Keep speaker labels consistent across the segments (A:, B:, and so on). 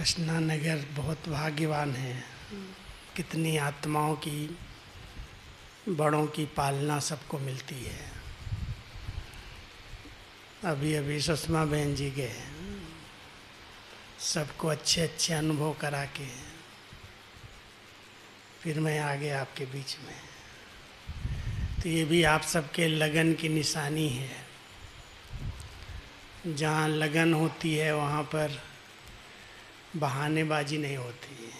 A: कृष्णा नगर बहुत भाग्यवान है। कितनी आत्माओं की, बड़ों की पालना सबको मिलती है। अभी अभी सुषमा बहन जी गए, सबको अच्छे अच्छे अनुभव करा के फिर मैं आ गया आपके बीच में। तो ये भी आप सबके लगन की निशानी है। जहाँ लगन होती है वहाँ पर बहानेबाजी नहीं होती है।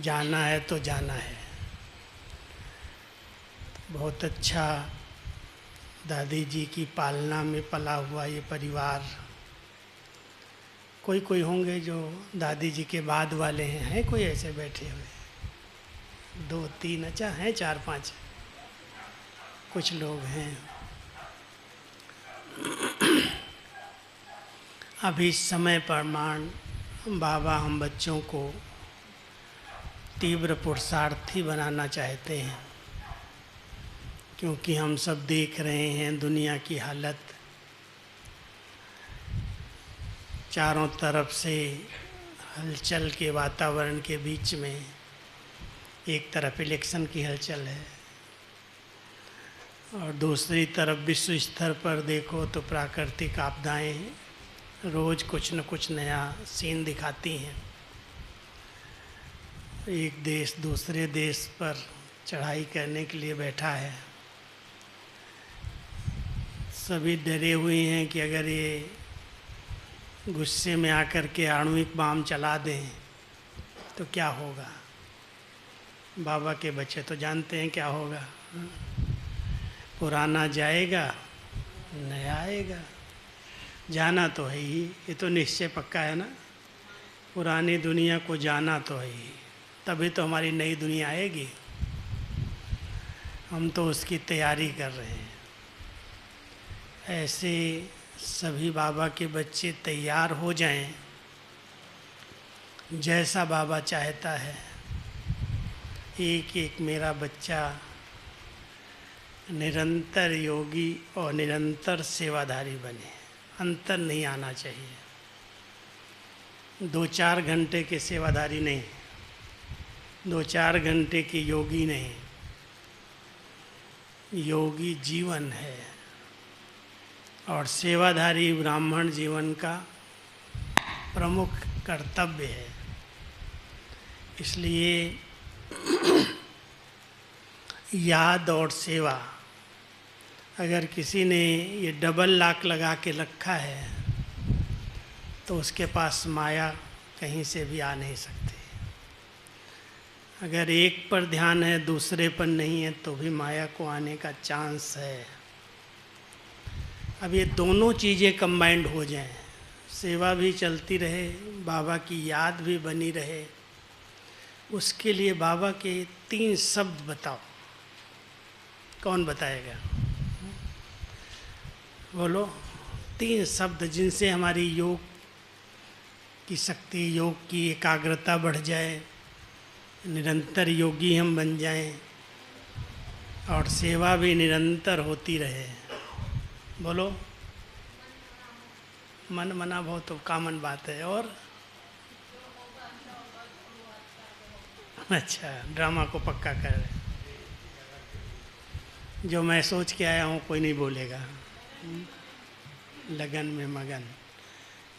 A: जाना है तो जाना है। बहुत अच्छा दादी जी की पालना में पला हुआ ये परिवार। कोई कोई होंगे जो दादी जी के बाद वाले हैं कोई ऐसे बैठे हुए, 2-3 अच्छा हैं, 4-5 कुछ लोग हैं। अभी समय प्रमाण बाबा हम बच्चों को तीव्र पुरुषार्थी बनाना चाहते हैं, क्योंकि हम सब देख रहे हैं दुनिया की हालत। चारों तरफ से हलचल के वातावरण के बीच में एक तरफ इलेक्शन की हलचल है और दूसरी तरफ विश्व स्तर पर देखो तो प्राकृतिक आपदाएं रोज़ कुछ न कुछ नया सीन दिखाती हैं। एक देश दूसरे देश पर चढ़ाई करने के लिए बैठा है। सभी डरे हुए हैं कि अगर ये गुस्से में आकर के आणविक बम चला दें तो क्या होगा। बाबा के बच्चे तो जानते हैं क्या होगा। पुराना जाएगा, नया आएगा। जाना तो है ही, ये तो निश्चय पक्का है ना। पुरानी दुनिया को जाना तो है ही, तभी तो हमारी नई दुनिया आएगी। हम तो उसकी तैयारी कर रहे हैं। ऐसे सभी बाबा के बच्चे तैयार हो जाएं, जैसा बाबा चाहता है। एक एक मेरा बच्चा निरंतर योगी और निरंतर सेवाधारी बने। अंतर नहीं आना चाहिए। 2-4 घंटे के सेवाधारी नहीं, 2-4 घंटे के योगी नहीं। योगी जीवन है और सेवाधारी ब्राह्मण जीवन का प्रमुख कर्तव्य है। इसलिए याद और सेवा, अगर किसी ने ये डबल लॉक लगा के रखा है तो उसके पास माया कहीं से भी आ नहीं सकती। अगर एक पर ध्यान है दूसरे पर नहीं है तो भी माया को आने का चांस है। अब ये दोनों चीज़ें कंबाइंड हो जाएं, सेवा भी चलती रहे, बाबा की याद भी बनी रहे, उसके लिए बाबा के 3 शब्द बताओ। कौन बताएगा? बोलो 3 शब्द जिनसे हमारी योग की शक्ति, योग की एकाग्रता बढ़ जाए, निरंतर योगी हम बन जाएं और सेवा भी निरंतर होती रहे। बोलो। मन मना बहुत तो कॉमन बात है। और अच्छा, ड्रामा को पक्का कर रहे। जो मैं सोच के आया हूँ कोई नहीं बोलेगा। लगन में मगन,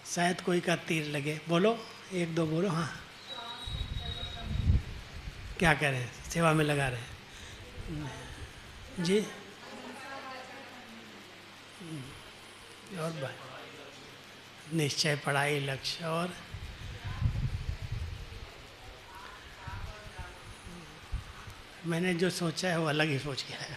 A: शायद कोई का तीर लगे। बोलो 1-2 बोलो। हाँ, क्या करें? सेवा में लगा रहे जी। और बात निश्चय, पढ़ाई, लक्ष्य। और मैंने जो सोचा है वो अलग ही सोच के आया।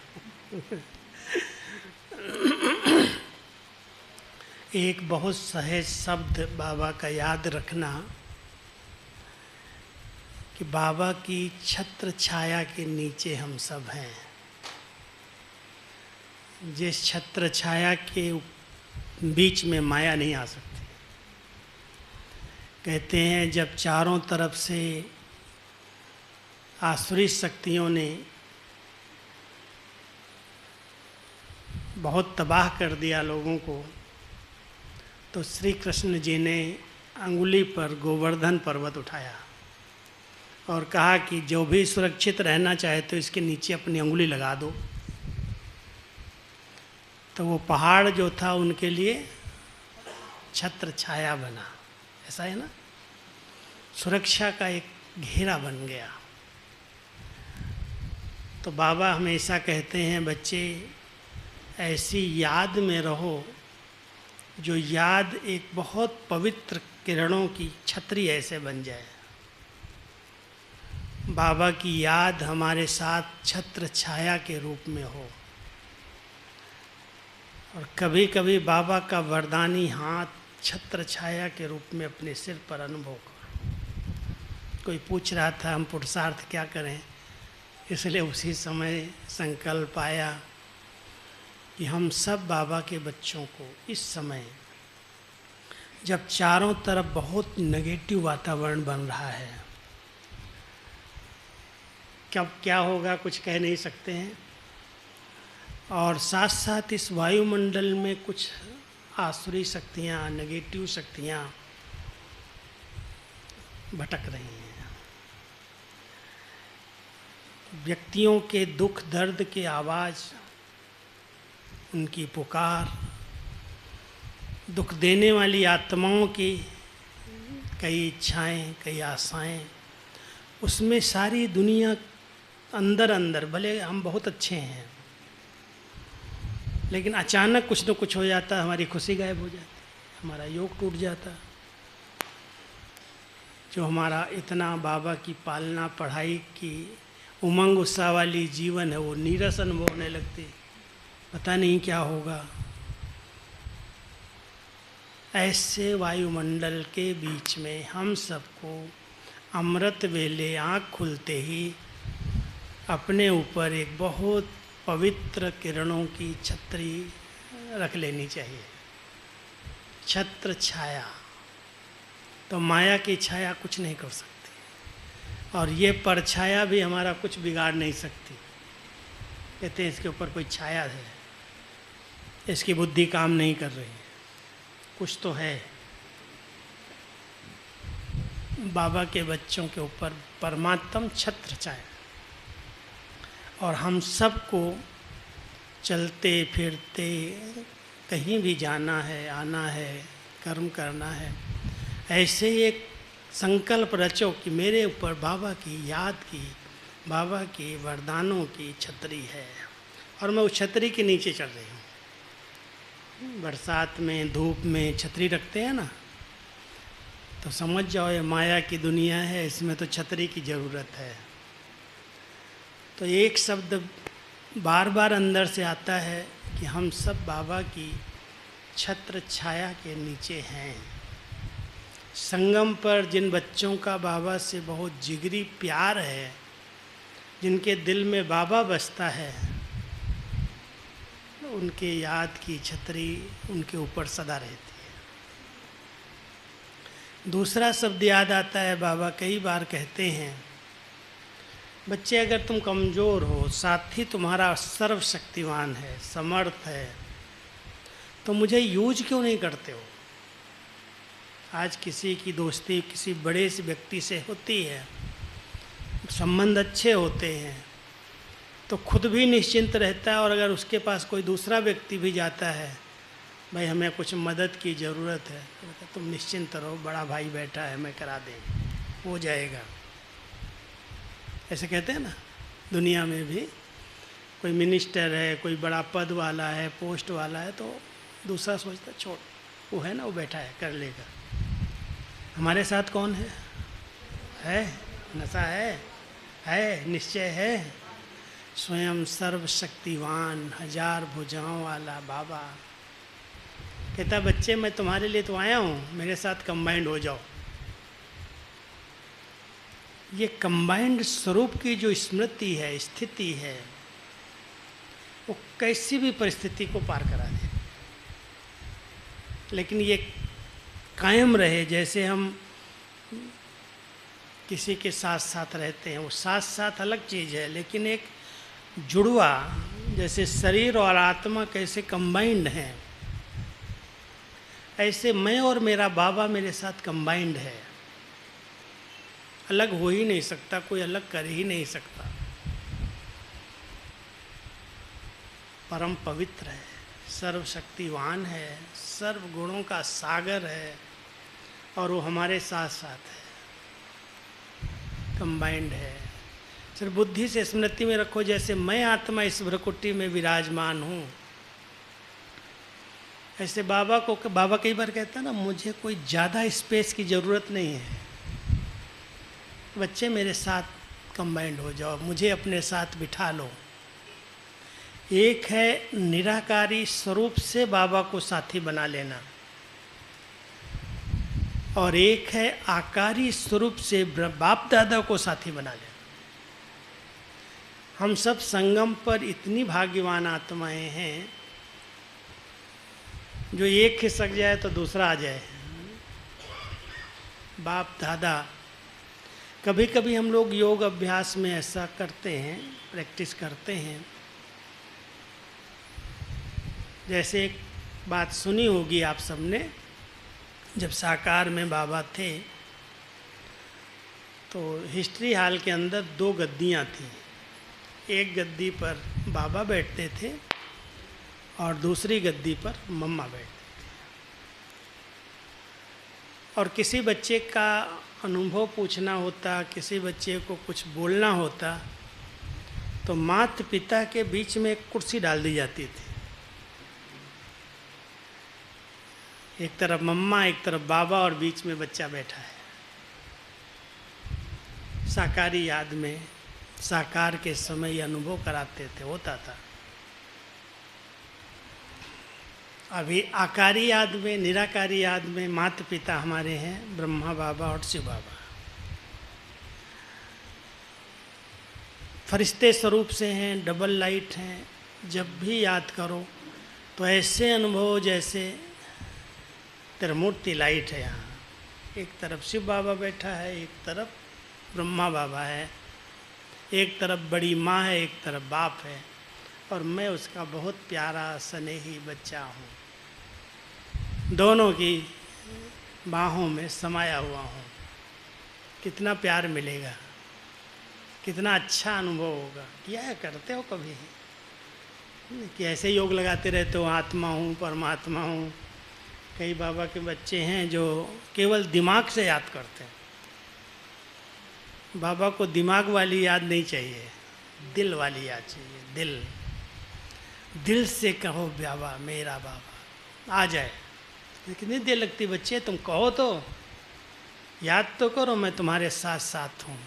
A: एक बहुत सहज शब्द बाबा का याद रखना कि बाबा की छत्र छाया के नीचे हम सब हैं। जिस छत्र छाया के बीच में माया नहीं आ सकती। कहते हैं जब चारों तरफ से आसुरी शक्तियों ने बहुत तबाह कर दिया लोगों को, तो श्री कृष्ण जी ने अंगुली पर गोवर्धन पर्वत उठाया और कहा कि जो भी सुरक्षित रहना चाहे तो इसके नीचे अपनी अंगुली लगा दो। तो वो पहाड़ जो था उनके लिए छत्र छाया बना। ऐसा है ना, सुरक्षा का एक घेरा बन गया। तो बाबा हमेशा कहते हैं, बच्चे ऐसी याद में रहो जो याद एक बहुत पवित्र किरणों की छतरी ऐसे बन जाए। बाबा की याद हमारे साथ छत्र छाया के रूप में हो। और कभी कभी बाबा का वरदानी हाथ छत्र छाया के रूप में अपने सिर पर अनुभव करो। कोई पूछ रहा था हम पुरुषार्थ क्या करें, इसलिए उसी समय संकल्प आया कि हम सब बाबा के बच्चों को इस समय, जब चारों तरफ बहुत नेगेटिव वातावरण बन रहा है, कब क्या होगा कुछ कह नहीं सकते हैं, और साथ साथ इस वायुमंडल में कुछ आसुरी शक्तियाँ, नेगेटिव शक्तियाँ भटक रही हैं। व्यक्तियों के दुख दर्द के आवाज़, उनकी पुकार, दुख देने वाली आत्माओं की कई इच्छाएं, कई आशाएं, उसमें सारी दुनिया अंदर अंदर, भले हम बहुत अच्छे हैं लेकिन अचानक कुछ न कुछ हो जाता, हमारी खुशी गायब हो जाती, हमारा योग टूट जाता। जो हमारा इतना बाबा की पालना, पढ़ाई की उमंग उत्साह वाली जीवन है, वो नीरस अनुभव होने लगती, पता नहीं क्या होगा। ऐसे वायुमंडल के बीच में हम सबको अमृत वेले आँख खुलते ही अपने ऊपर एक बहुत पवित्र किरणों की छतरी रख लेनी चाहिए। छत्र छाया, तो माया की छाया कुछ नहीं कर सकती, और ये परछाया भी हमारा कुछ बिगाड़ नहीं सकती। कहते हैं इसके ऊपर कोई छाया है, इसकी बुद्धि काम नहीं कर रही है, कुछ तो है। बाबा के बच्चों के ऊपर परमात्म छत्र छाया, और हम सबको चलते फिरते कहीं भी जाना है, आना है, कर्म करना है, ऐसे एक संकल्प रचो कि मेरे ऊपर बाबा की याद की, बाबा की वरदानों की छतरी है, और मैं उस छतरी के नीचे चल रही हूँ। बरसात में, धूप में छतरी रखते हैं ना, तो समझ जाओ ये माया की दुनिया है, इसमें तो छतरी की ज़रूरत है। तो एक शब्द बार बार अंदर से आता है कि हम सब बाबा की छत्र छाया के नीचे हैं। संगम पर जिन बच्चों का बाबा से बहुत जिगरी प्यार है, जिनके दिल में बाबा बसता है, उनके याद की छतरी उनके ऊपर सदा रहती है। दूसरा शब्द याद आता है, बाबा कई बार कहते हैं, बच्चे अगर तुम कमज़ोर हो, साथी तुम्हारा सर्वशक्तिवान है, समर्थ है, तो मुझे यूज क्यों नहीं करते हो। आज किसी की दोस्ती किसी बड़े से व्यक्ति से होती है, संबंध अच्छे होते हैं, तो खुद भी निश्चिंत रहता है, और अगर उसके पास कोई दूसरा व्यक्ति भी जाता है, भाई हमें कुछ मदद की ज़रूरत है, तो तुम निश्चिंत रहो, बड़ा भाई बैठा है, मैं करा दें, हो जाएगा। ऐसे कहते हैं ना। दुनिया में भी कोई मिनिस्टर है, कोई बड़ा पद वाला है, पोस्ट वाला है, तो दूसरा सोचता छोड़, वो है ना, वो बैठा है, कर लेगा। हमारे साथ कौन है? नशा है, निश्चय है। स्वयं सर्वशक्तिवान, हजार भुजाओं वाला बाबा कहता, बच्चे मैं तुम्हारे लिए तो आया हूँ, मेरे साथ कंबाइंड हो जाओ। ये कंबाइंड स्वरूप की जो स्मृति है, स्थिति है, वो कैसी भी परिस्थिति को पार करा दे, लेकिन ये कायम रहे। जैसे हम किसी के साथ साथ रहते हैं, वो साथ साथ अलग चीज़ है, लेकिन एक जुड़वा, जैसे शरीर और आत्मा कैसे कंबाइंड हैं, ऐसे मैं और मेरा बाबा मेरे साथ कंबाइंड है, अलग हो ही नहीं सकता, कोई अलग कर ही नहीं सकता। परम पवित्र है, सर्वशक्तिवान है, सर्व गुणों का सागर है, और वो हमारे साथ साथ है, कंबाइंड है। सिर्फ बुद्धि से स्मृति में रखो, जैसे मैं आत्मा इस भ्रकुटी में विराजमान हूँ, ऐसे बाबा कई बार कहता है ना, मुझे कोई ज़्यादा स्पेस की ज़रूरत नहीं है, बच्चे मेरे साथ कंबाइंड हो जाओ, मुझे अपने साथ बिठा लो। एक है निराकारी स्वरूप से बाबा को साथी बना लेना, और एक है आकारी स्वरूप से बाप दादा को साथी बना लेना। हम सब संगम पर इतनी भाग्यवान आत्माएं हैं, जो एक खिसक जाए तो दूसरा आ जाए। बाप दादा, कभी कभी हम लोग योग अभ्यास में ऐसा करते हैं, प्रैक्टिस करते हैं। जैसे एक बात सुनी होगी आप सबने, जब साकार में बाबा थे तो हिस्ट्री हॉल के अंदर 2 गद्दियाँ थीं। एक गद्दी पर बाबा बैठते थे और दूसरी गद्दी पर मम्मा बैठते थे। और किसी बच्चे का अनुभव पूछना होता, किसी बच्चे को कुछ बोलना होता, तो माता पिता के बीच में एक कुर्सी डाल दी जाती थी। एक तरफ मम्मा, एक तरफ बाबा, और बीच में बच्चा बैठा है। साकारी याद में, साकार के समय ये अनुभव कराते थे, होता था। अभी आकारी याद में, निराकारी याद में माता पिता हमारे हैं, ब्रह्मा बाबा और शिव बाबा। फरिश्ते स्वरूप से हैं, डबल लाइट हैं। जब भी याद करो तो ऐसे अनुभव जैसे त्रिमूर्ति लाइट है। यहाँ एक तरफ शिव बाबा बैठा है, एक तरफ ब्रह्मा बाबा है, एक तरफ बड़ी माँ है, एक तरफ बाप है, और मैं उसका बहुत प्यारा स्नेही बच्चा हूँ, दोनों की बाहों में समाया हुआ हूँ। कितना प्यार मिलेगा, कितना अच्छा अनुभव होगा। किया है, करते हो कभी कि ऐसे योग लगाते रहते हो, आत्मा हूँ, परमात्मा हूँ। कई बाबा के बच्चे हैं जो केवल दिमाग से याद करते हैं। बाबा को दिमाग वाली याद नहीं चाहिए, दिल वाली याद चाहिए। दिल से कहो बाबा मेरा बाबा, आ जाए। कितनी देर लगती बच्चे, तुम कहो तो, याद तो करो, मैं तुम्हारे साथ साथ हूँ।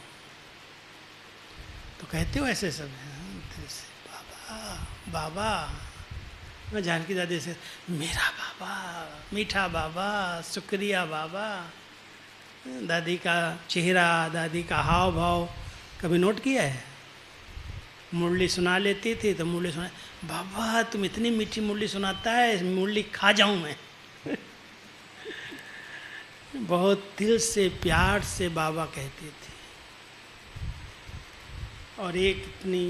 A: तो कहते हो ऐसे सब, दिल से बाबा बाबा। मैं जानकी दादी से, मेरा बाबा, मीठा बाबा, शुक्रिया बाबा। दादी का चेहरा, दादी का हाव भाव कभी नोट किया है? मुरली सुना लेती थी तो मुरली सुना, बाबा तुम इतनी मीठी मुरली सुनाता है, मुरली खा जाऊं मैं। बहुत दिल से प्यार से बाबा कहती थी। और एक इतनी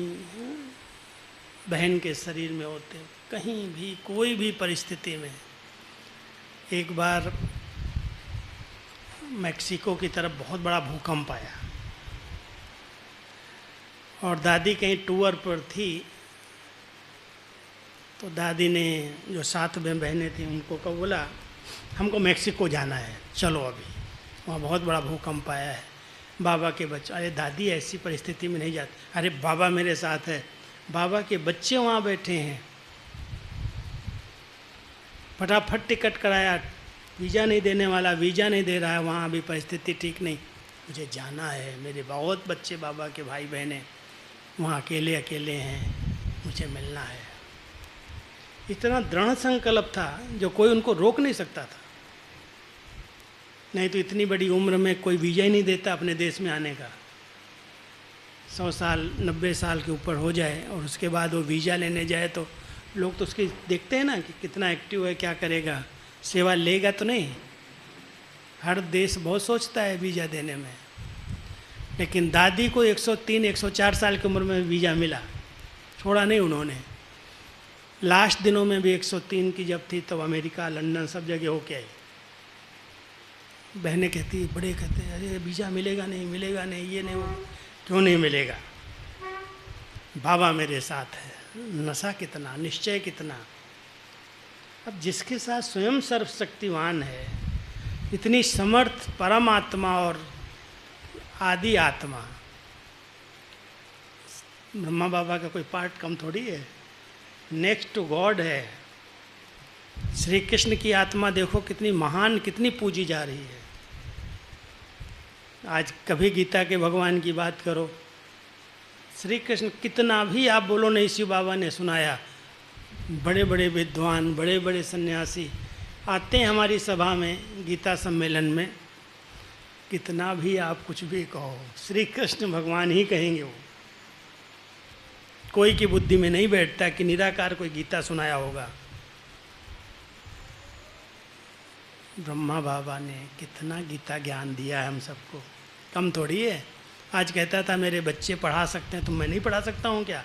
A: बहन के शरीर में होते, कहीं भी कोई भी परिस्थिति में। एक बार मैक्सिको की तरफ बहुत बड़ा भूकंप आया और दादी कहीं टूर पर थी, तो दादी ने जो साथ में बहनें थी उनको कहा, बोला हमको मैक्सिको जाना है, चलो अभी, वहाँ बहुत बड़ा भूकंप आया है। बाबा के बच्चे, अरे दादी ऐसी परिस्थिति में नहीं जाते। अरे बाबा मेरे साथ है, बाबा के बच्चे वहाँ बैठे हैं। फटाफट टिकट कराया, वीज़ा नहीं देने वाला वीज़ा नहीं दे रहा है, वहाँ अभी परिस्थिति ठीक नहीं, मुझे जाना है। मेरे बहुत बच्चे बाबा के भाई बहनें वहाँ अकेले अकेले हैं, मुझे मिलना है। इतना दृढ़ संकल्प था जो कोई उनको रोक नहीं सकता था। नहीं तो इतनी बड़ी उम्र में कोई वीज़ा ही नहीं देता अपने देश में आने का। 100 साल 90 साल के ऊपर हो जाए और उसके बाद वो वीज़ा लेने जाए तो लोग तो उसकी देखते हैं ना कि कितना एक्टिव है, क्या करेगा, सेवा लेगा तो नहीं। हर देश बहुत सोचता है वीज़ा देने में। लेकिन दादी को 103 104 साल की उम्र में वीज़ा मिला, छोड़ा नहीं उन्होंने। लास्ट दिनों में भी 103 की जब थी तब अमेरिका, लंदन सब जगह होके आई। बहनें कहती, बड़े कहते, अरे वीज़ा मिलेगा नहीं, मिलेगा नहीं, ये नहीं होगा। क्यों नहीं मिलेगा? बाबा मेरे साथ है। नशा कितना, निश्चय कितना। अब जिसके साथ स्वयं सर्वशक्तिवान है, इतनी समर्थ परमात्मा और आदि आत्मा, ब्रह्मा बाबा का कोई पार्ट कम थोड़ी है, नेक्स्ट टू गॉड है। श्री कृष्ण की आत्मा देखो कितनी महान, कितनी पूजी जा रही है। आज कभी गीता के भगवान की बात करो, श्री कृष्ण कितना भी आप बोलो नहीं, शिव बाबा ने सुनाया। बड़े बड़े विद्वान, बड़े बड़े सन्यासी आते हैं हमारी सभा में, गीता सम्मेलन में, कितना भी आप कुछ भी कहो, श्री कृष्ण भगवान ही कहेंगे। वो कोई की बुद्धि में नहीं बैठता कि निराकार कोई गीता सुनाया होगा। ब्रह्मा बाबा ने कितना गीता ज्ञान दिया है हम सबको, कम थोड़ी है। आज कहता था मेरे बच्चे पढ़ा सकते हैं, तो मैं नहीं पढ़ा सकता हूँ क्या?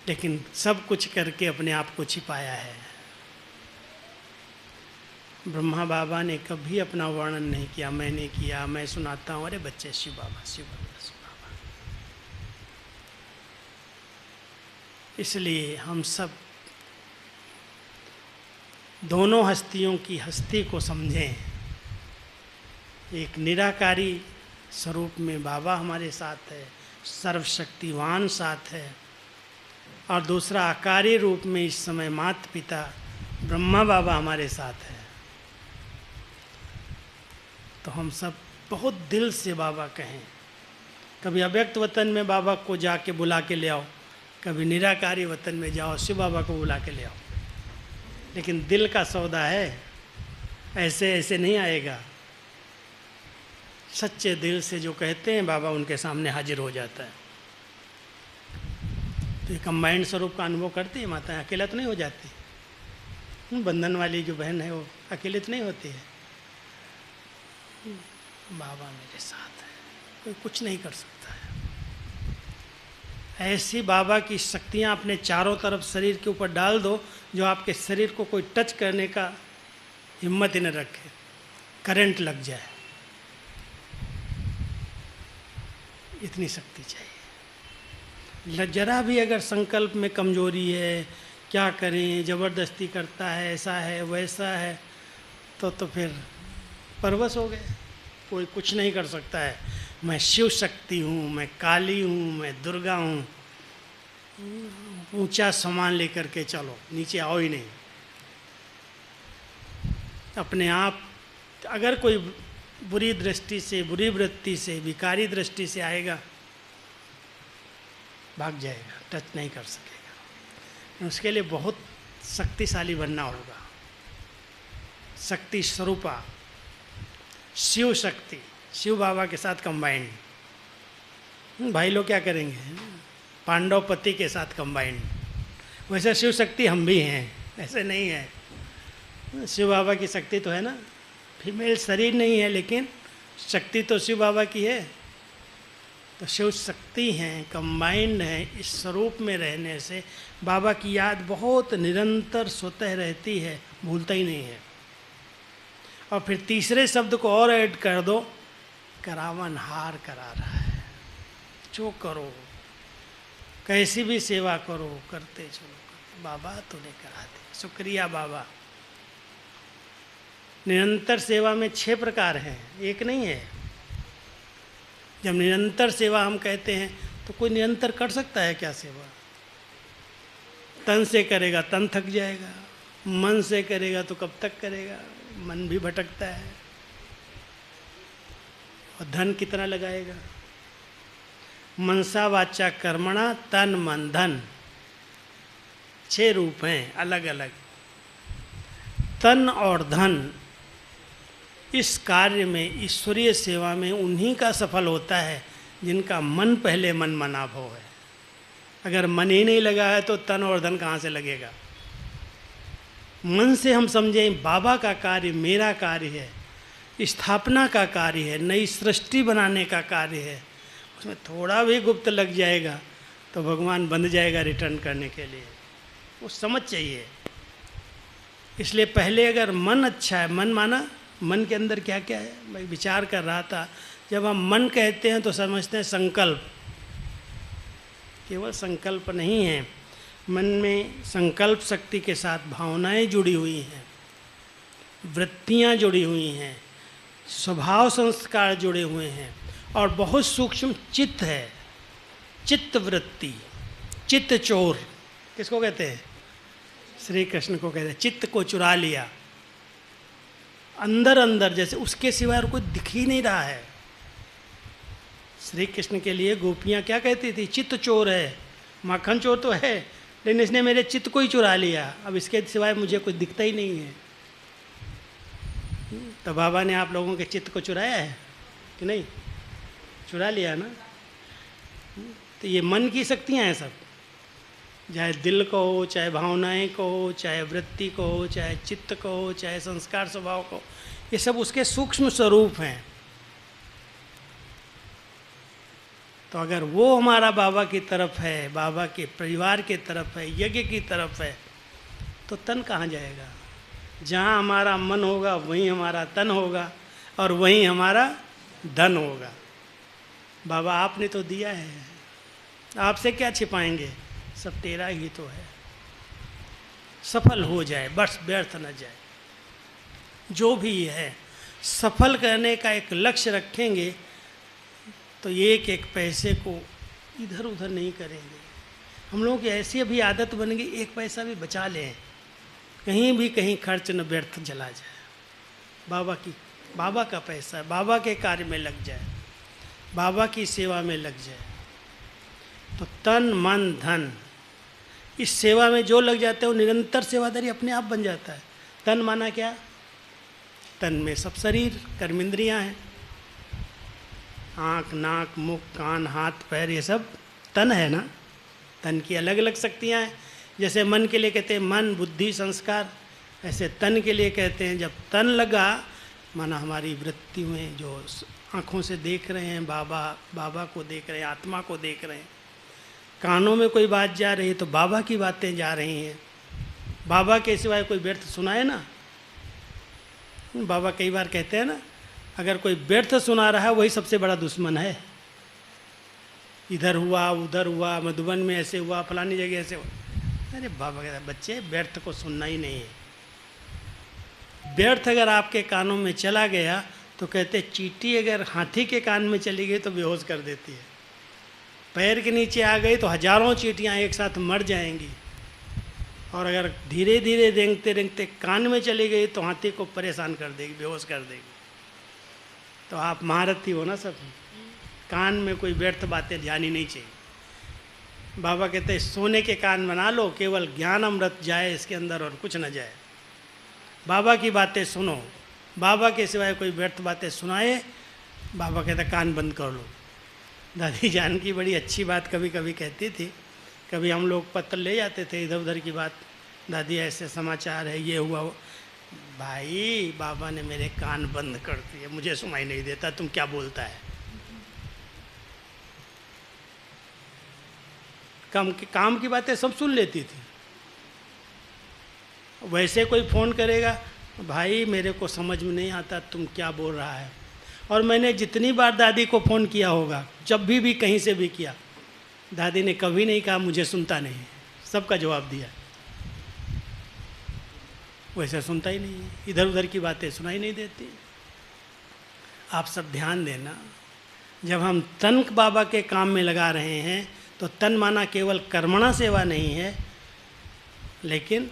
A: लेकिन सब कुछ करके अपने आप को छिपाया है। ब्रह्मा बाबा ने कभी अपना वर्णन नहीं किया, मैंने किया, मैं सुनाता हूँ, अरे बच्चे शिव बाबा, शिव बाबा, शिव बाबा। इसलिए हम सब दोनों हस्तियों की हस्ती को समझें। एक निराकारी स्वरूप में बाबा हमारे साथ है, सर्वशक्तिवान साथ है, और दूसरा आकारी रूप में इस समय माता पिता ब्रह्मा बाबा हमारे साथ है। तो हम सब बहुत दिल से बाबा कहें। कभी अव्यक्त वतन में बाबा को जाके बुला के ले आओ, कभी निराकारी वतन में जाओ, शिव बाबा को बुला के ले आओ। लेकिन दिल का सौदा है, ऐसे ऐसे नहीं आएगा। सच्चे दिल से जो कहते हैं बाबा उनके सामने हाजिर हो जाता है। तो ये कंबाइंड स्वरूप का अनुभव करती है माता, अकेला तो नहीं हो जाती। बंधन वाली जो बहन है वो अकेले तो नहीं होती है। बाबा मेरे साथ है, कोई कुछ नहीं कर सकता है। ऐसी बाबा की शक्तियाँ अपने चारों तरफ शरीर के ऊपर डाल दो, जो आपके शरीर को कोई टच करने का हिम्मत ही न रखे, करंट लग जाए। इतनी शक्ति चाहिए। जरा भी अगर संकल्प में कमजोरी है, क्या करें, ज़बरदस्ती करता है, ऐसा है वैसा है, तो फिर परवश हो गए। कोई कुछ नहीं कर सकता है। मैं शिव शक्ति हूँ, मैं काली हूँ, मैं दुर्गा हूँ। ऊंचा सामान लेकर के चलो, नीचे आओ ही नहीं। अपने आप अगर कोई बुरी दृष्टि से, बुरी वृत्ति से, विकारी दृष्टि से आएगा, भाग जाएगा, टच नहीं कर सकेगा। उसके लिए बहुत शक्तिशाली बनना होगा। शक्ति स्वरूपा, शिव शक्ति, शिव बाबा के साथ कंबाइंड। भाई लोग क्या करेंगे? पांडव पति के साथ कंबाइंड। वैसे शिव शक्ति हम भी हैं, ऐसे नहीं है। शिव बाबा की शक्ति तो है ना, फीमेल शरीर नहीं है, लेकिन शक्ति तो शिव बाबा की है। तो शिव शक्ति हैं, कंबाइंड हैं। इस स्वरूप में रहने से बाबा की याद बहुत निरंतर स्वतः रहती है, भूलता ही नहीं है। और फिर तीसरे शब्द को और ऐड कर दो, करावन हार करा रहा है। जो करो, कैसी भी सेवा करो, करते चलो, बाबा तूने करा दी, शुक्रिया बाबा। निरंतर सेवा में 6 प्रकार हैं, एक नहीं है। जब निरंतर सेवा हम कहते हैं तो कोई निरंतर कर सकता है क्या सेवा? तन से करेगा तन थक जाएगा, मन से करेगा तो कब तक करेगा, मन भी भटकता है। और धन कितना लगाएगा? मनसा वाचा कर्मणा तन मन धन, 6 रूप हैं अलग अलग। तन और धन इस कार्य में, ईश्वरीय सेवा में उन्हीं का सफल होता है जिनका मन पहले मन मना भाव है। अगर मन ही नहीं लगा है तो तन और धन कहाँ से लगेगा? मन से हम समझें बाबा का कार्य मेरा कार्य है, स्थापना का कार्य है, नई सृष्टि बनाने का कार्य है। उसमें थोड़ा भी गुप्त लग जाएगा तो भगवान बंध जाएगा रिटर्न करने के लिए। वो समझ चाहिए। इसलिए पहले अगर मन अच्छा है, मन माना मन के अंदर क्या क्या है, मैं विचार कर रहा था। जब हम मन कहते हैं तो समझते हैं संकल्प, केवल संकल्प नहीं है। मन में संकल्प शक्ति के साथ भावनाएं जुड़ी हुई हैं, वृत्तियां जुड़ी हुई हैं, स्वभाव संस्कार जुड़े हुए हैं, और बहुत सूक्ष्म चित्त है, चित्त वृत्ति, चित्त चोर किसको कहते हैं? श्री कृष्ण को कहते हैं। चित्त को चुरा लिया अंदर अंदर, जैसे उसके सिवाय कोई दिख ही नहीं रहा है। श्री कृष्ण के लिए गोपियाँ क्या कहती थी? चित्त चोर है, माखन चोर तो है, लेकिन इसने मेरे चित्त को ही चुरा लिया, अब इसके सिवाय मुझे कुछ दिखता ही नहीं है। तो बाबा ने आप लोगों के चित्त को चुराया है कि नहीं? चुरा लिया ना। तो ये मन की शक्तियाँ हैं सब, चाहे दिल को हो, चाहे भावनाएं को हो, चाहे वृत्ति को हो, चाहे चित्त को हो, चाहे संस्कार स्वभाव को, ये सब उसके सूक्ष्म स्वरूप हैं। तो अगर वो हमारा बाबा की तरफ है, बाबा के परिवार की तरफ है, यज्ञ की तरफ है, तो तन कहाँ जाएगा? जहाँ हमारा मन होगा वहीं हमारा तन होगा, और वहीं हमारा धन होगा। बाबा आपने तो दिया है, आपसे क्या छिपाएंगे, सब तेरा ही तो है। सफल हो जाए बस, व्यर्थ न जाए। जो भी है सफल करने का एक लक्ष्य रखेंगे तो एक एक पैसे को इधर उधर नहीं करेंगे। हम लोगों की ऐसी अभी आदत बन गई, एक पैसा भी बचा लें, कहीं भी कहीं खर्च न व्यर्थ चला जाए। बाबा का पैसा बाबा के कार्य में लग जाए, बाबा की सेवा में लग जाए, तो तन मन धन इस सेवा में जो लग जाते हैं वो निरंतर सेवादारी अपने आप बन जाता है। तन माना क्या? तन में सब शरीर कर्मेंद्रियां हैं, आँख नाक मुख कान हाथ पैर, ये सब तन है ना। तन की अलग अलग शक्तियाँ हैं। जैसे मन के लिए कहते हैं मन बुद्धि संस्कार, ऐसे तन के लिए कहते हैं जब तन लगा, माना हमारी वृत्ति में जो आँखों से देख रहे हैं बाबा को देख रहे हैं, आत्मा को देख रहे हैं, कानों में कोई बात जा रही है तो बाबा की बातें जा रही हैं। बाबा के सिवाय कोई व्यर्थ सुनाए ना। बाबा कई बार कहते हैं ना, अगर कोई व्यर्थ सुना रहा है वही सबसे बड़ा दुश्मन है। इधर हुआ उधर हुआ, मधुबन में ऐसे हुआ, फलानी जगह ऐसे हुआ। अरे बाबा कहता बच्चे व्यर्थ को सुनना ही नहीं है। व्यर्थ अगर आपके कानों में चला गया तो कहते चींटी अगर हाथी के कान में चली गई तो बेहोश कर देती है। पैर के नीचे आ गई तो हजारों चींटियाँ एक साथ मर जाएंगी, और अगर धीरे धीरे रेंगते रेंगते कान में चली गई तो हाथी को परेशान कर देगी, बेहोश कर देगी। तो आप महारथी हो ना सब, कान में कोई व्यर्थ बातें ध्यान नहीं चाहिए। बाबा कहते हैं सोने के कान बना लो, केवल ज्ञान अमृत जाए इसके अंदर और कुछ न जाए। बाबा की बातें सुनो, बाबा के सिवाय कोई व्यर्थ बातें सुनाए, बाबा कहते कान बंद कर लो। दादी जान की बड़ी अच्छी बात कभी कभी कहती थी। कभी हम लोग पत्र ले जाते थे इधर उधर की बात, दादी ऐसे समाचार है, ये हुआ, भाई बाबा ने मेरे कान बंद कर दिए, मुझे सुनाई नहीं देता तुम क्या बोलता है। काम की बातें सब सुन लेती थी। वैसे कोई फ़ोन करेगा, भाई मेरे को समझ में नहीं आता तुम क्या बोल रहा है। और मैंने जितनी बार दादी को फ़ोन किया होगा, जब भी कहीं से भी किया, दादी ने कभी नहीं कहा मुझे सुनता नहीं, सबका जवाब दिया। वैसे सुनता ही नहीं है, इधर उधर की बातें सुनाई नहीं देती। आप सब ध्यान देना, जब हम तन बाबा के काम में लगा रहे हैं तो तन माना केवल कर्मणा सेवा नहीं है, लेकिन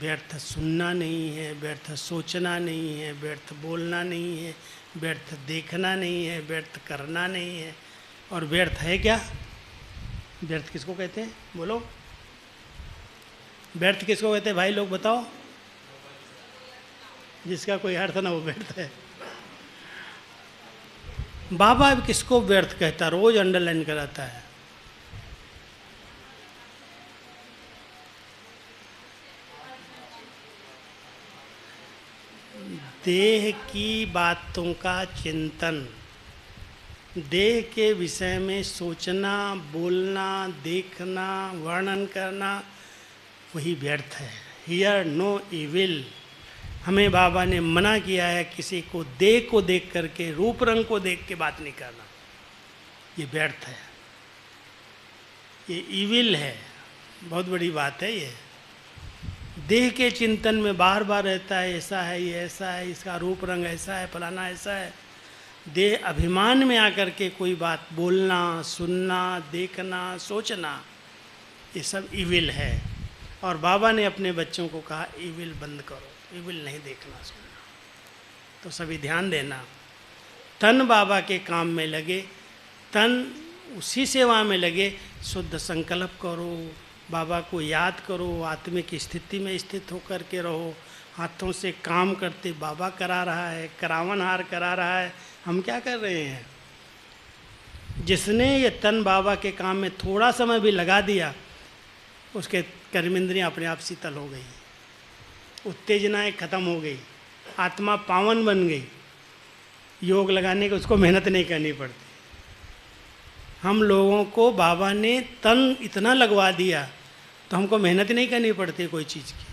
A: व्यर्थ सुनना नहीं है, व्यर्थ सोचना नहीं है, व्यर्थ बोलना नहीं है, व्यर्थ देखना नहीं है, व्यर्थ करना नहीं है। और व्यर्थ है क्या? व्यर्थ किसको कहते हैं बोलो? व्यर्थ किसको कहते हैं भाई लोग बताओ? जिसका कोई अर्थ ना वो व्यर्थ है। बाबा किसको व्यर्थ कहता, रोज अंडरलाइन कराता है। देह की बातों का चिंतन, देह के विषय में सोचना, बोलना, देखना, वर्णन करना वही व्यर्थ है। Hear no evil. हमें बाबा ने मना किया है किसी को देह को देख करके, रूप रंग को देख के बात नहीं करना, ये व्यर्थ है, ये इविल है। बहुत बड़ी बात है ये। देह के चिंतन में बार बार रहता है, ऐसा है, ये ऐसा है, इसका रूप रंग ऐसा है, फलाना ऐसा है। देह अभिमान में आकर के कोई बात बोलना, सुनना, देखना, सोचना, ये सब इविल है। और बाबा ने अपने बच्चों को कहा इविल बंद करो, इविल नहीं देखना सुनना। तो सभी ध्यान देना, तन बाबा के काम में लगे, तन उसी सेवा में लगे, शुद्ध संकल्प करो, बाबा को याद करो, आत्मिक स्थिति में स्थित होकर के रहो। हाथों से काम करते बाबा करा रहा है, करावनहार करा रहा है, हम क्या कर रहे हैं? जिसने ये तन बाबा के काम में थोड़ा समय भी लगा दिया, उसके कर्मेंद्रियाँ अपने आप शीतल हो गई, उत्तेजनाएं खत्म हो गई, आत्मा पावन बन गई। योग लगाने की उसको मेहनत नहीं करनी पड़ती। हम लोगों को बाबा ने तन इतना लगवा दिया तो हमको मेहनत नहीं करनी पड़ती कोई चीज़ की।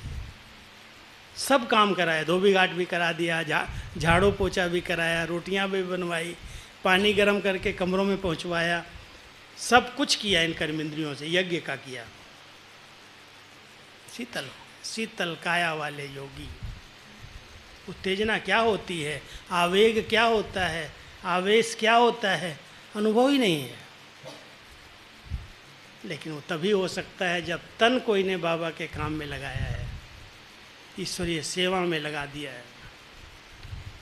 A: सब काम कराया, धोबी घाट भी करा दिया, झाड़ू पोछा भी कराया, रोटियां भी बनवाई, पानी गर्म करके कमरों में पहुंचवाया, सब कुछ किया इन कर्मेंद्रियों से, यज्ञ का किया। शीतल शीतल काया वाले योगी। उत्तेजना क्या होती है, आवेग क्या होता है, आवेश क्या होता है, अनुभव ही नहीं है। लेकिन वो तभी हो सकता है जब तन कोई ने बाबा के काम में लगाया है, ईश्वरीय सेवा में लगा दिया है।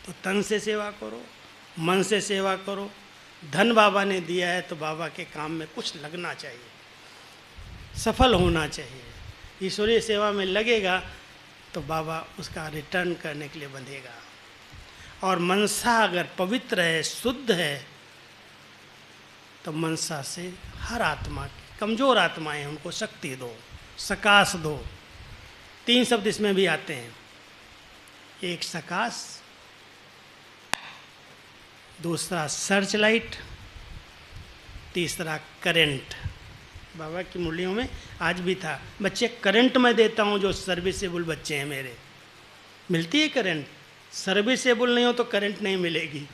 A: तो तन से सेवा करो, मन से सेवा करो। धन बाबा ने दिया है तो बाबा के काम में कुछ लगना चाहिए, सफल होना चाहिए। ईश्वरीय सेवा में लगेगा तो बाबा उसका रिटर्न करने के लिए बंधेगा। और मनसा अगर पवित्र है, शुद्ध है, तो मनसा से हर आत्मा की, कमज़ोर आत्माएं हैं उनको शक्ति दो, सकाश दो। 3 शब्द इसमें भी आते हैं, एक सकाश, दूसरा सर्च लाइट, तीसरा करंट। बाबा की मुरलियों में आज भी था, बच्चे करंट मैं देता हूँ जो सर्विसेबल बच्चे हैं मेरे। मिलती है करंट, सर्विसेबल नहीं हो तो करंट नहीं मिलेगी।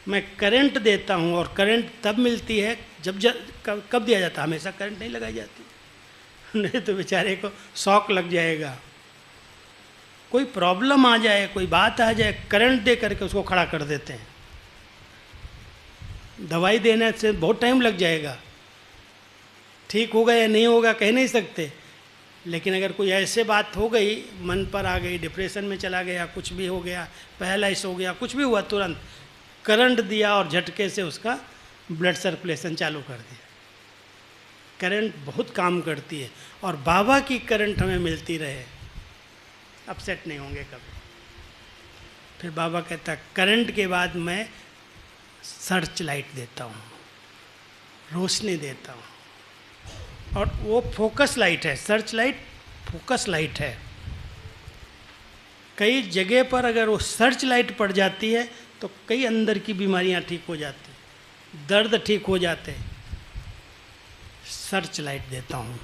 A: मैं करंट देता हूँ और करंट तब मिलती है कब दिया जाता है, हमेशा करंट नहीं लगाई जाती। नहीं तो बेचारे को शॉक लग जाएगा, कोई प्रॉब्लम आ जाए, कोई बात आ जाए, करंट दे करके उसको खड़ा कर देते हैं। दवाई देने से बहुत टाइम लग जाएगा, ठीक होगा या नहीं होगा कह नहीं सकते। लेकिन अगर कोई ऐसे बात हो गई, मन पर आ गई, डिप्रेशन में चला गया, कुछ भी हो गया, पैरालाइज हो गया, कुछ भी हुआ, तुरंत करंट दिया और झटके से उसका ब्लड सर्कुलेशन चालू कर दिया। करंट बहुत काम करती है और बाबा की करंट हमें मिलती रहे, अपसेट नहीं होंगे कभी। फिर बाबा कहता करंट के बाद मैं सर्च लाइट देता हूँ, रोशनी देता हूँ। और वो फोकस लाइट है, सर्च लाइट फोकस लाइट है। कई जगह पर अगर वो सर्च लाइट पड़ जाती है तो कई अंदर की बीमारियां ठीक हो जाती, दर्द ठीक हो जाते। सर्च लाइट देता हूँ।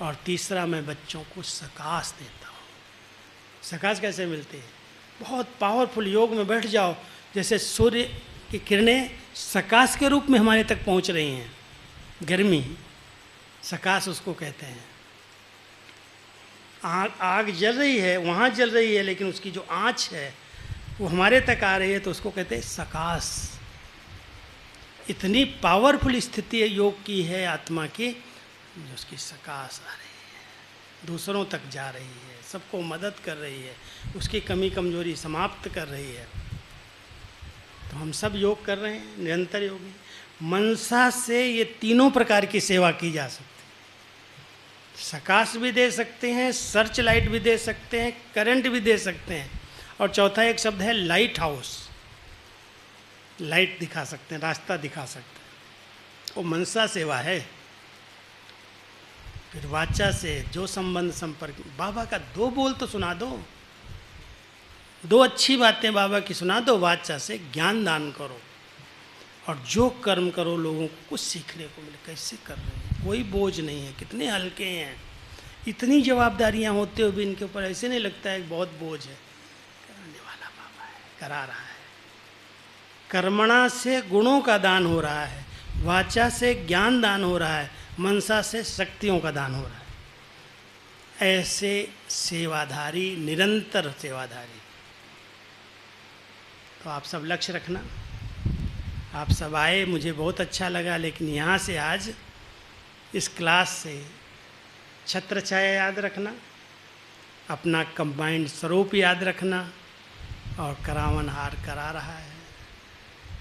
A: और तीसरा मैं बच्चों को सकाश देता हूँ। सकाश कैसे मिलती है? बहुत पावरफुल योग में बैठ जाओ, जैसे सूर्य की किरणें सकाश के रूप में हमारे तक पहुँच रही हैं। गर्मी सकाश उसको कहते हैं। आग जल रही है, वहाँ जल रही है, लेकिन उसकी जो आँच है वो हमारे तक आ रही है, तो उसको कहते हैं सकाश। इतनी पावरफुल स्थिति है योग की है आत्मा की, जो उसकी सकाश आ रही है, दूसरों तक जा रही है, सबको मदद कर रही है, उसकी कमी कमजोरी समाप्त कर रही है। तो हम सब योग कर रहे हैं, निरंतर योगी। मनसा से ये तीनों प्रकार की सेवा की जा सकती है। सकाश भी दे सकते हैं, सर्च लाइट भी दे सकते हैं, करंट भी दे सकते हैं, और चौथा एक शब्द है लाइट हाउस। लाइट दिखा सकते हैं, रास्ता दिखा सकते हैं, वो मनसा सेवा है। फिर वाचा से जो संबंध संपर्क, बाबा का 2 बोल तो सुना दो। दो अच्छी बातें बाबा की सुना दो, वाचा से ज्ञान दान करो, और जो कर्म करो लोगों को कुछ सीखने को मिले। कैसे कर रहे हैं, कोई बोझ नहीं है, कितने हल्के हैं, इतनी जवाबदारियां होते हुए भी इनके ऊपर ऐसे नहीं लगता है बहुत बोझ है। कराने वाला बाबा है, करा रहा है। कर्मणा से गुणों का दान हो रहा है, वाचा से ज्ञान दान हो रहा है, मनसा से शक्तियों का दान हो रहा है। ऐसे सेवाधारी, निरंतर सेवाधारी। तो आप सब लक्ष्य रखना। आप सब आए, मुझे बहुत अच्छा लगा, लेकिन यहाँ से आज इस क्लास से छत्र छाया याद रखना, अपना कंबाइंड स्वरूप याद रखना, और करावन हार करा रहा है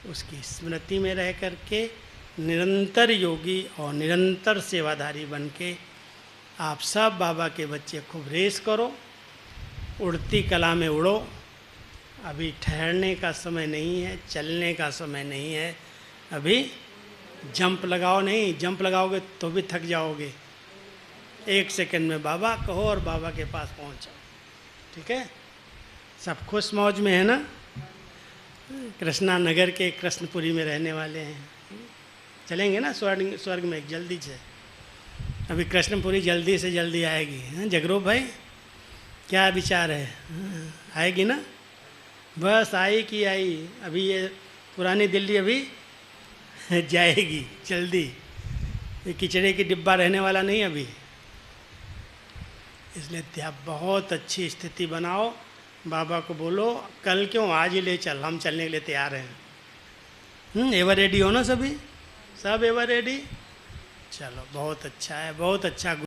A: उसकी स्मृति में रह करके निरंतर योगी और निरंतर सेवाधारी बन के आप सब बाबा के बच्चे खूब रेस करो, उड़ती कला में उड़ो। अभी ठहरने का समय नहीं है, चलने का समय नहीं है। अभी जंप लगाओ नहीं, जंप लगाओगे तो भी थक जाओगे। 1 सेकंड में बाबा कहो और बाबा के पास पहुंच जाओ। ठीक है, सब खुश मौज में है ना? कृष्णा नगर के कृष्णपुरी में रहने वाले हैं, चलेंगे ना स्वर्ग में जल्दी से। अभी कृष्णपुरी जल्दी से जल्दी आएगी। जगरूप भाई क्या विचार है? आएगी ना? बस आई कि आई। अभी ये पुरानी दिल्ली अभी जाएगी जल्दी, ये किचड़े की डिब्बा रहने वाला नहीं अभी। इसलिए आप बहुत अच्छी स्थिति बनाओ, बाबा को बोलो कल क्यों, आज ही ले चल, हम चलने के लिए तैयार हैं। एवर रेडी हो ना सभी? सब एवर रेडी? चलो बहुत अच्छा है, बहुत अच्छा।